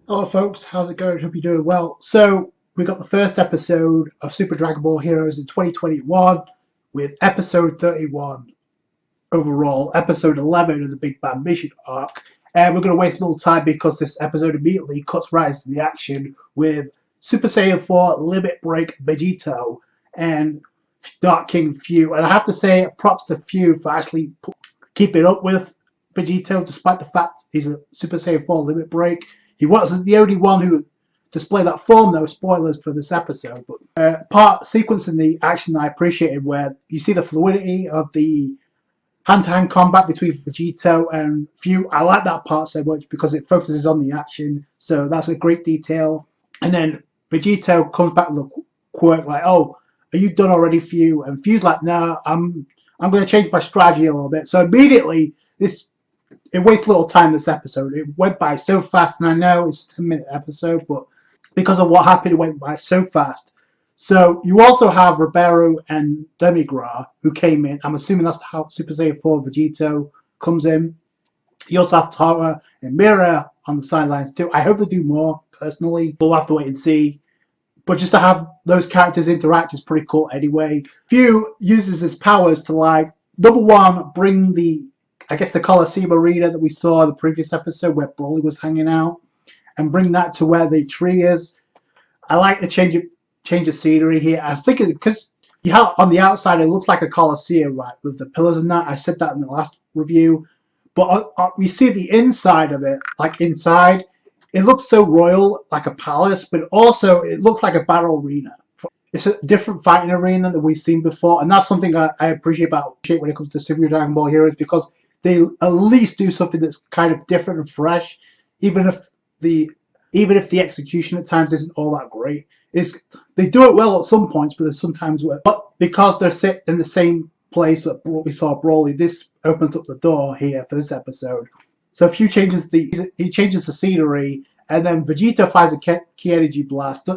Hello folks, how's it going? Hope you're doing well. So we got the first episode of Super Dragon Ball Heroes in 2021 with episode 31 overall, episode 11 of the Big Bang Mission arc. And we're going to waste a little time because this episode immediately cuts right into the action with Super Saiyan 4 Limit Break Vegito and Dark King Fu. And I have to say, props to Fu for actually keeping up with Vegito despite the fact he's a Super Saiyan 4 Limit Break. He wasn't the only one who displayed that form, though. Spoilers for this episode. But part sequence in the action I appreciated where you see the fluidity of the hand-to-hand combat between Vegito and Fu. I like that part so much because it focuses on the action. So that's a great detail. And then Vegito comes back with a quirk like, "Oh, are you done already, Fu?" And Fu's like, "No, I'm going to change my strategy a little bit." So immediately it wastes little time this episode. It went by so fast, and I know it's a 10-minute episode, but because of what happened, it went by so fast. So you also have Ribeiro and Demigra who came in. I'm assuming that's how Super Saiyan 4 Vegito comes in. You also have Tara and Mira on the sidelines too. I hope they do more, personally. We'll have to wait and see. But just to have those characters interact is pretty cool anyway. Fu uses his powers to, like, number one, bring the Coliseum arena that we saw in the previous episode where Broly was hanging out, and bring that to where the tree is. I like the change of scenery here. I think it's because you have on the outside it looks like a Coliseum, right, with the pillars and that. I said that in the last review, but we see the inside of it, like inside, it looks so royal, like a palace, but also it looks like a battle arena. It's a different fighting arena than we've seen before, and that's something I appreciate when it comes to Super Dragon Ball Heroes, because they at least do something that's kind of different and fresh, even if the execution at times isn't all that great. They do it well at some points, but there's sometimes where, but because they're set in the same place that we saw Broly, this opens up the door here for this episode. So if he changes the scenery, and then Vegeta fires a Ki Energy Blast.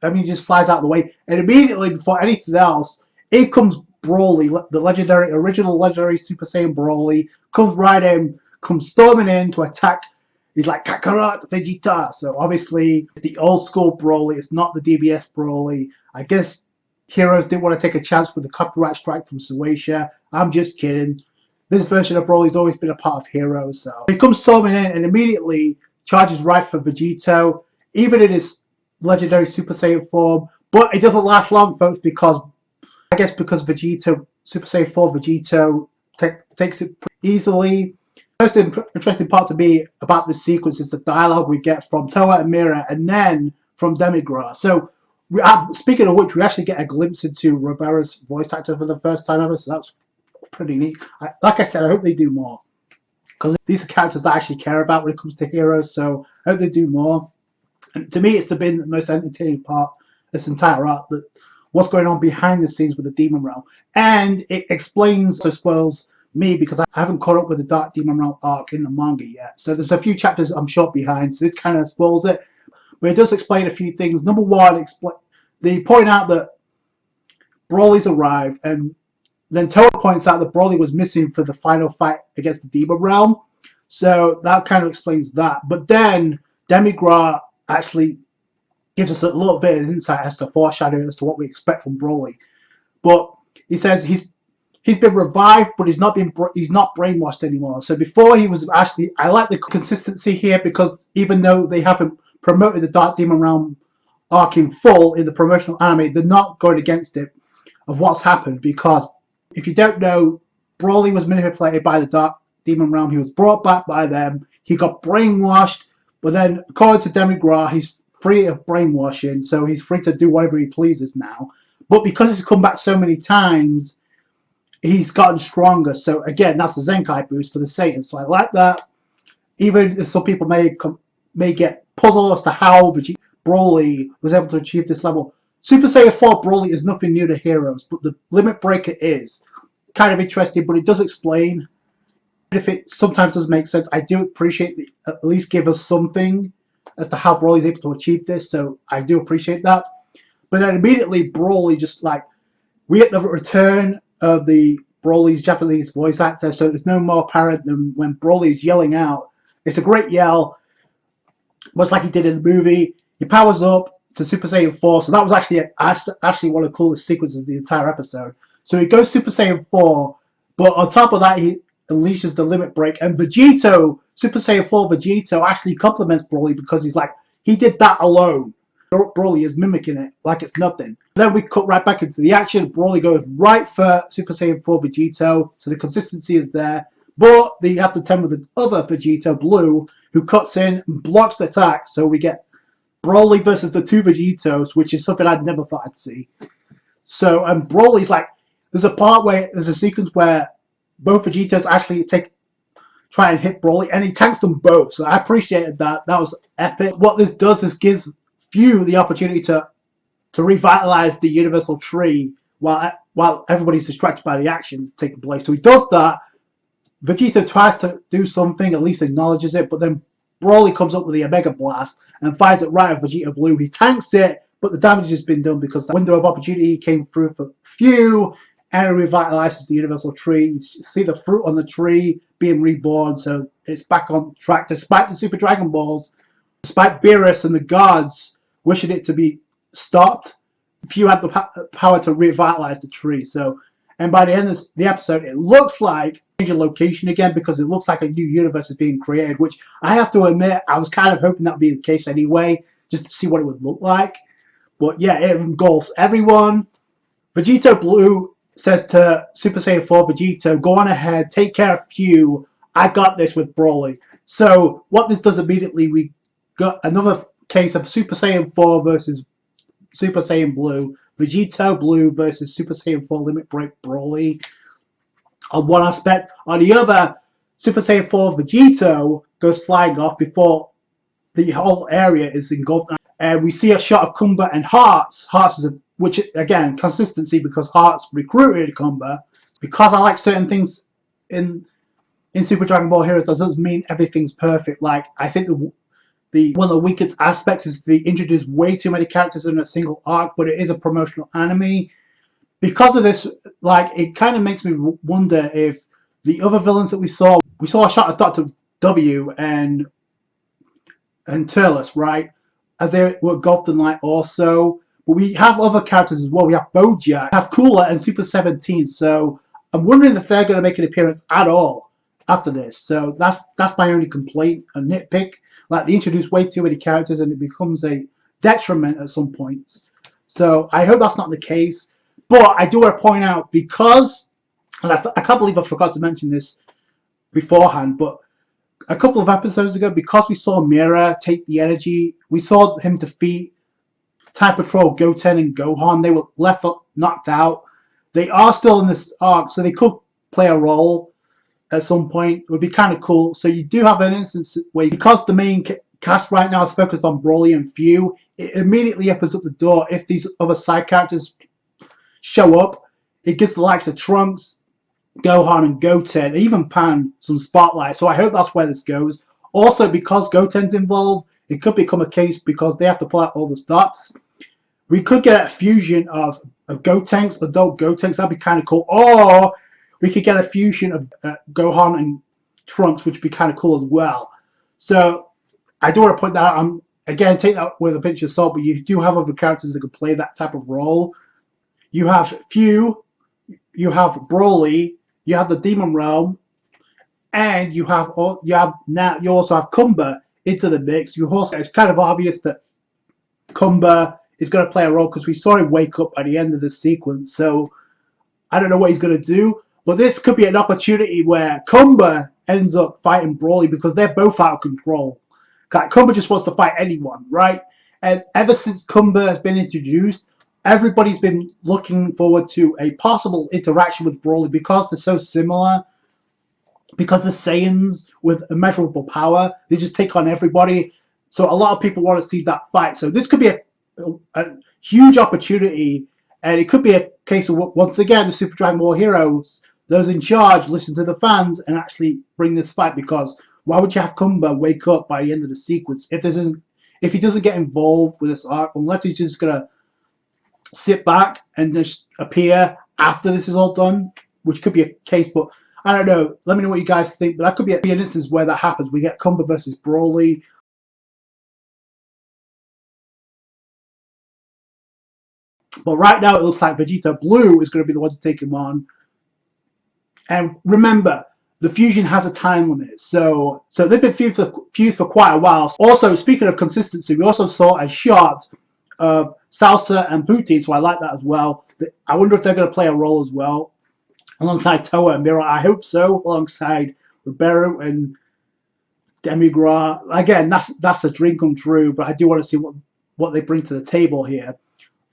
I mean, he just flies out of the way, and immediately before anything else, in comes Broly, the original legendary Super Saiyan Broly, comes right in, comes storming in to attack. He's like, "Kakarot, Vegeta." So obviously, the old school Broly. It's not the DBS Broly. I guess Heroes didn't want to take a chance with the copyright strike from Shueisha. I'm just kidding. This version of Broly's always been a part of Heroes. So he comes storming in and immediately charges right for Vegito, even in his legendary Super Saiyan form. But it doesn't last long, folks, because Vegito, Super Saiyan 4 Vegito, takes it easily. The most interesting part to me about this sequence is the dialogue we get from Toa and Mira, and then from Demigra. So, speaking of which, we actually get a glimpse into Ribeiro's voice actor for the first time ever, so that's pretty neat. Like I said, I hope they do more, because these are characters that I actually care about when it comes to Heroes, so I hope they do more. And to me, it's been the most entertaining part of this entire arc, that what's going on behind the scenes with the Demon Realm. And it explains, so spoils me, because I haven't caught up with the Dark Demon Realm arc in the manga yet. So there's a few chapters I'm short behind, so this kind of spoils it. But it does explain a few things. Number one, they point out that Broly's arrived, and then Toa points out that Broly was missing for the final fight against the Demon Realm. So that kind of explains that. But then Demigra actually gives us a little bit of insight as to foreshadowing as to what we expect from Broly. But he says he's been revived, but he's not brainwashed anymore. So before he was actually, I like the consistency here, because even though they haven't promoted the Dark Demon Realm arc in full in the promotional anime, they're not going against it of what's happened. Because if you don't know, Broly was manipulated by the Dark Demon Realm. He was brought back by them. He got brainwashed, but then according to Demigra, he's free of brainwashing, so he's free to do whatever he pleases now. But because he's come back so many times, he's gotten stronger. So again, that's the Zenkai boost for the Satan. So I like that. Even if some people may get puzzled as to how Broly was able to achieve this level. Super Saiyan 4 Broly is nothing new to Heroes, but the Limit Breaker is kind of interesting, but it does explain. If it sometimes doesn't make sense, I do appreciate that at least give us something as to how Broly is able to achieve this, so I do appreciate that. But then immediately Broly just like, we get the return of the Broly's Japanese voice actor, so there's no more apparent than when Broly is yelling out. It's a great yell. much like he did in the movie. He powers up to Super Saiyan 4, so that was actually one of the coolest sequences of the entire episode. So he goes Super Saiyan 4, but on top of that, he unleashes the Limit Break, and Vegito, Super Saiyan 4 Vegito, actually compliments Broly because he's like, he did that alone. Broly is mimicking it like it's nothing. Then we cut right back into the action. Broly goes right for Super Saiyan 4 Vegito, so the consistency is there. But they have to tend with the other Vegito, Blue, who cuts in and blocks the attack. So we get Broly versus the two Vegitos, which is something I'd never thought I'd see. So, and Broly's like, there's a sequence where both Vegitos actually try and hit Broly, and he tanks them both. So I appreciated that. That was epic. What this does is gives Few the opportunity to revitalize the Universal Tree while everybody's distracted by the action taking place. So he does that. Vegeta tries to do something, at least acknowledges it, but then Broly comes up with the Omega Blast and fires it right at Vegeta Blue. He tanks it, but the damage has been done because the window of opportunity came through for Few, and it revitalizes the Universal Tree. You see the fruit on the tree being reborn, so it's back on track despite the Super Dragon Balls, despite Beerus and the gods wishing it to be stopped. Few had the power to revitalize the tree. So, and by the end of the episode, it looks like a location again because it looks like a new universe is being created, which I have to admit, I was kind of hoping that would be the case anyway, just to see what it would look like. But yeah, it engulfs everyone. Vegito Blue says to Super Saiyan 4 Vegito, go on ahead, take care of Few. I got this with Broly. So what this does immediately, we got another case of Super Saiyan 4 versus Super Saiyan Blue. Vegito Blue versus Super Saiyan 4 Limit Break Broly on one aspect. On the other, Super Saiyan 4 Vegito goes flying off before the whole area is engulfed. And we see a shot of Kumba and Hearts. Hearts is which again, consistency because Hearts recruited Kumba. Because I like certain things in Super Dragon Ball Heroes, doesn't mean everything's perfect. Like, I think one of the weakest aspects is they introduce way too many characters in a single arc, but it is a promotional anime. Because of this, like, it kind of makes me wonder if the other villains that we saw a shot of Dr. W and Turles, right? As they were engulfed in light also. But we have other characters as well. We have Bojack, we have Cooler and Super 17. So I'm wondering if they're going to make an appearance at all after this. So that's my only complaint, a nitpick. Like, they introduce way too many characters and it becomes a detriment at some points. So I hope that's not the case. But I do want to point out, because, and I can't believe I forgot to mention this beforehand, but a couple of episodes ago, because we saw Mira take the energy, we saw him defeat Time Patrol, Goten, and Gohan. They were left knocked out. They are still in this arc, so they could play a role at some point. It would be kind of cool. So you do have an instance where, because the main cast right now is focused on Broly and Few, it immediately opens up the door. If these other side characters show up, it gives the likes of Trunks, Gohan, and Goten, even Pan, some spotlight. So I hope that's where this goes. Also, because Goten's involved, it could become a case because they have to pull out all the stops. We could get a fusion of Gotenks, adult Gotenks. That'd be kind of cool. Or we could get a fusion of Gohan and Trunks, which would be kind of cool as well. So I do want to put that out. Again, take that with a pinch of salt, but you do have other characters that could play that type of role. You have Few, you have Broly, you have the Demon Realm, and you also have Kumba into the mix. It's kind of obvious that Kumba is going to play a role because we saw him wake up at the end of the sequence. So I don't know what he's going to do, but this could be an opportunity where Kumba ends up fighting Broly because they're both out of control. Kumba just wants to fight anyone, right? And ever since Kumba has been introduced, everybody's been looking forward to a possible interaction with Broly because they're so similar. Because the Saiyans with immeasurable power, they just take on everybody. So a lot of people want to see that fight. So this could be a huge opportunity, and it could be a case of, once again, the Super Dragon Ball Heroes, those in charge, listen to the fans and actually bring this fight. Because why would you have Kumba wake up by the end of the sequence if he doesn't get involved with this arc, unless he's just gonna sit back and just appear after this is all done, which could be a case. But I don't know. Let me know what you guys think. But that could be an instance where that happens. We get Kumba versus Broly. But right now it looks like Vegeta Blue is going to be the one to take him on. And remember, the fusion has a time limit, so they've been fused for quite a while. Also, speaking of consistency, we also saw a shot of Salsa and Booty, so I like that as well. I wonder if they're going to play a role as well, alongside Toa and Mira. I hope so, alongside Ribeiro and Demigra. Again, that's a dream come true, but I do want to see what they bring to the table here.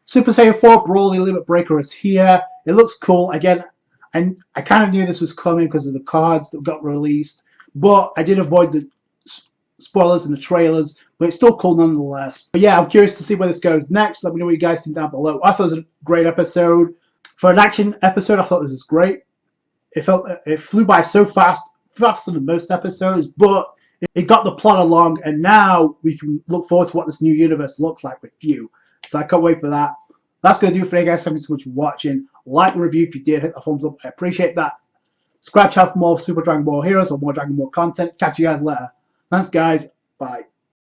Super Saiyan 4 Broly Limit Breaker is here. It looks cool. Again, and I kind of knew this was coming because of the cards that got released, but I did avoid the spoilers in the trailers, but it's still cool nonetheless. But yeah, I'm curious to see where this goes next. Let me know what you guys think down below. I thought it was a great episode. For an action episode, I thought this was great. It flew by so fast, faster than most episodes, but it got the plot along, and now we can look forward to what this new universe looks like with View. So I can't wait for that. That's going to do it for today, guys. Thank you so much for watching. Like the review if you did. Hit the thumbs up. I appreciate that. Subscribe to have more Super Dragon Ball Heroes or more Dragon Ball content. Catch you guys later. Thanks, guys. Bye.